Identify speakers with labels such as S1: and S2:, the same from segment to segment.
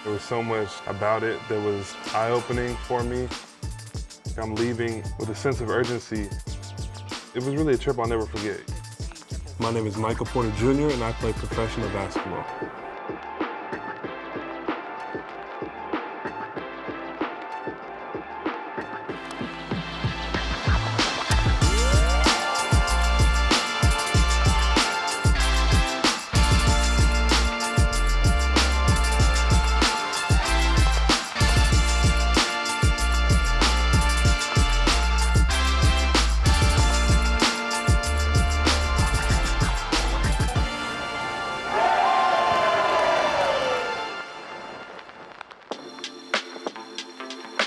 S1: There was so much about it that was eye-opening for me. I'm leaving with a sense of urgency. It was really a trip I'll never forget. My name is Michael Porter Jr. and I play professional basketball.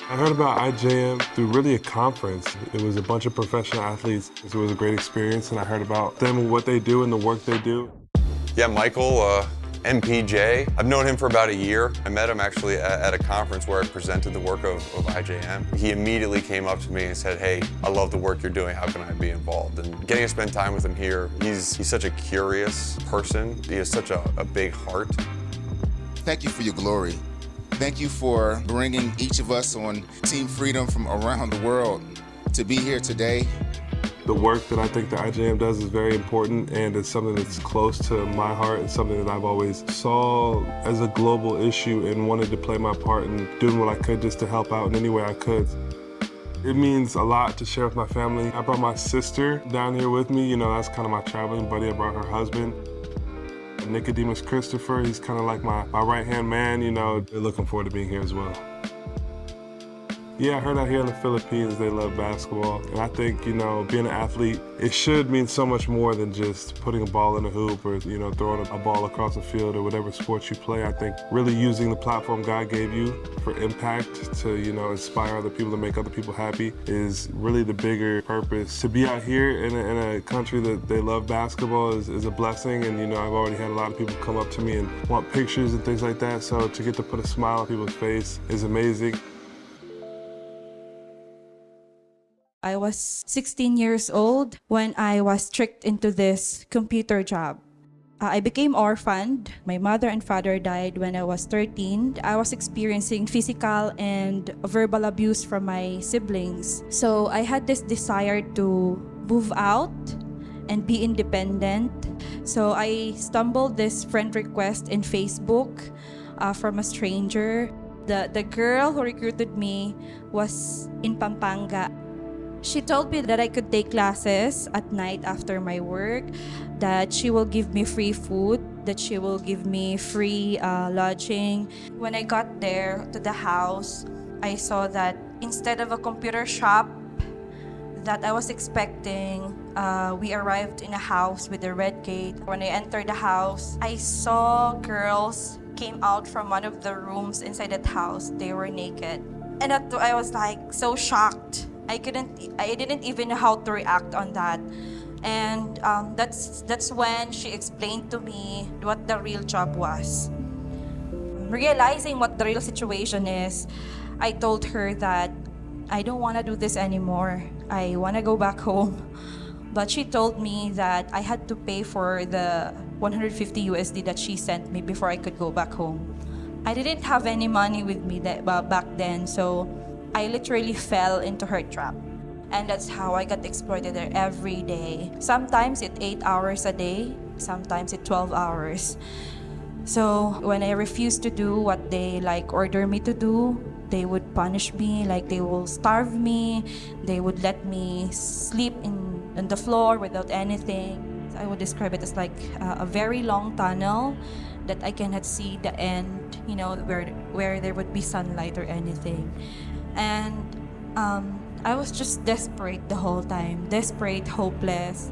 S1: I heard about IJM through really a conference. It was a bunch of professional athletes. It was a great experience, and I heard about them and what they do and the work they do.
S2: Yeah, Michael, MPJ. I've known him for about a year. I met him actually at a conference where I presented the work of IJM. He immediately came up to me and said, hey, I love the work you're doing. How can I be involved? And getting to spend time with him here, he's such a curious person. He has such a big heart.
S3: Thank you for your glory. Thank you for bringing each of us on Team Freedom from around the world to be here today.
S1: The work that I think that IJM does is very important, and it's something that's close to my heart and something that I've always saw as a global issue and wanted to play my part in doing what I could just to help out in any way I could. It means a lot to share with my family. I brought my sister down here with me. You know, that's kind of my traveling buddy. I brought her husband. Nicodemus Christopher, he's kind of like my right-hand man, you know. They're looking forward to being here as well. Yeah, I heard out here in the Philippines they love basketball, and I think, you know, being an athlete, it should mean so much more than just putting a ball in a hoop or, you know, throwing a ball across the field or whatever sport you play. I think really using the platform God gave you for impact to, you know, inspire other people, to make other people happy is really the bigger purpose. To be out here in a country that they love basketball is a blessing, and, you know, I've already had a lot of people come up to me and want pictures and things like that, so to get to put a smile on people's face is amazing.
S4: I was 16 years old when I was tricked into this computer job. I became orphaned. My mother and father died when I was 13. I was experiencing physical and verbal abuse from my siblings. So I had this desire to move out and be independent. So I stumbled this friend request in Facebook from a stranger. The girl who recruited me was in Pampanga. She told me that I could take classes at night after my work, that she will give me free food, that she will give me free lodging. When I got there to the house, I saw that instead of a computer shop that I was expecting, we arrived in a house with a red gate. When I entered the house, I saw girls came out from one of the rooms inside that house. They were naked. And I was like so shocked. I didn't even know how to react on that. And that's when she explained to me what the real job was. Realizing what the real situation is, I told her that I don't want to do this anymore. I want to go back home. But she told me that I had to pay for the 150 USD that she sent me before I could go back home. I didn't have any money with me back then, so I literally fell into her trap. And that's how I got exploited there every day. Sometimes it's 8 hours a day, sometimes it's 12 hours. So when I refused to do what they order me to do, they would punish me, they will starve me, they would let me sleep on the floor without anything. I would describe it as like a very long tunnel that I cannot see the end, you know, where there would be sunlight or anything. And I was just desperate the whole time, desperate, hopeless.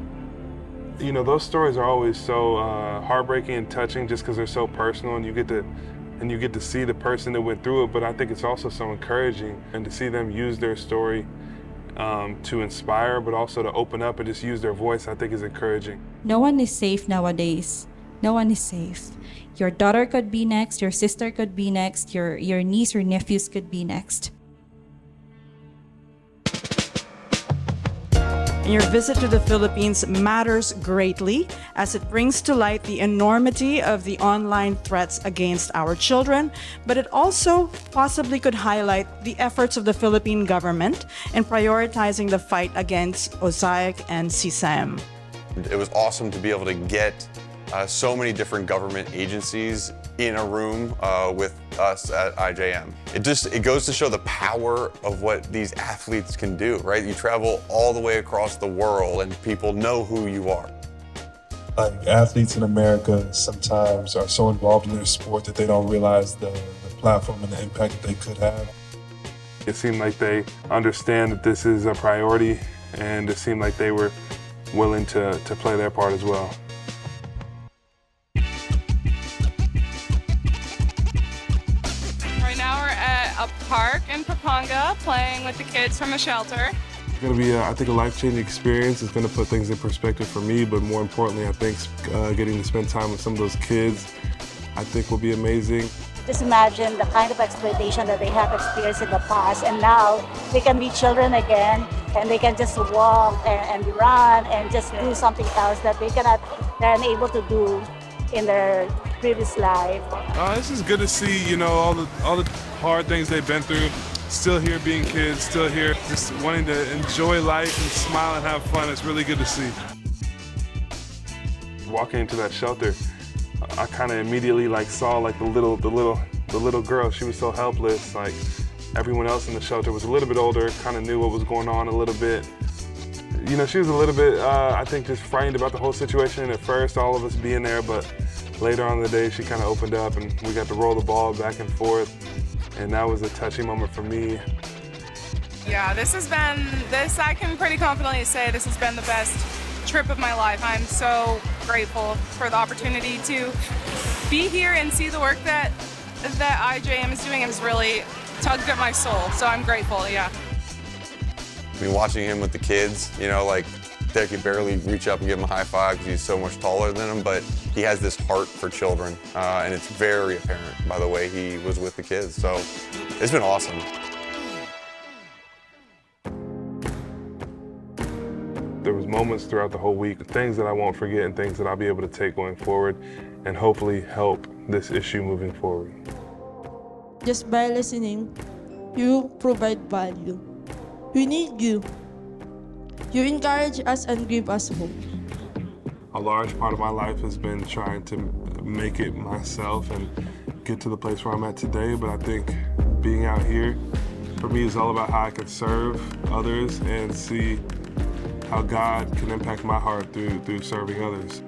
S1: You know, those stories are always so heartbreaking and touching just because they're so personal, and you get to see the person that went through it. But I think it's also so encouraging, and to see them use their story to inspire, but also to open up and just use their voice, I think is encouraging.
S4: No one is safe nowadays. No one is safe. Your daughter could be next, your sister could be next, your niece or nephews could be next.
S5: and your visit to the Philippines matters greatly as it brings to light the enormity of the online threats against our children, but it also possibly could highlight the efforts of the Philippine government in prioritizing the fight against OSAIC and CSAM.
S2: It was awesome to be able to get so many different government agencies in a room with us at IJM. It goes to show the power of what these athletes can do, right? You travel all the way across the world and people know who you are.
S1: Like athletes in America sometimes are so involved in their sport that they don't realize the platform and the impact that they could have. It seemed like they understand that this is a priority, and it seemed like they were willing to play their part as well.
S6: Right now we're at a park in Pampanga playing with the kids from a shelter.
S1: It's going to be, I think, a life-changing experience. It's going to put things in perspective for me, but more importantly, I think getting to spend time with some of those kids, I think will be amazing.
S7: Just imagine the kind of exploitation that they have experienced in the past, and now they can be children again, and they can just walk and run and just do something else that they're unable to do in their previous life.
S1: This is good to see, you know, all the hard things they've been through. Still here being kids, still here just wanting to enjoy life and smile and have fun. It's really good to see. Walking into that shelter, I kind of immediately saw the little girl. She was so helpless. Like everyone else in the shelter was a little bit older, kind of knew what was going on a little bit. You know, she was a little bit, I think, just frightened about the whole situation at first, all of us being there, but later on in the day, she kind of opened up and we got to roll the ball back and forth. And that was a touching moment for me.
S6: Yeah, I can pretty confidently say this has been the best trip of my life. I'm so grateful for the opportunity to be here and see the work that IJM is doing. It has really tugged at my soul, so I'm grateful, yeah.
S2: I mean, watching him with the kids, you know, they can barely reach up and give him a high five because he's so much taller than them, but he has this heart for children, and it's very apparent by the way he was with the kids. So it's been awesome.
S1: There was moments throughout the whole week, things that I won't forget and things that I'll be able to take going forward and hopefully help this issue moving forward.
S8: Just by listening, you provide value. We need you. You encourage us and give us hope.
S1: A large part of my life has been trying to make it myself and get to the place where I'm at today, but I think being out here, for me, is all about how I can serve others and see how God can impact my heart through serving others.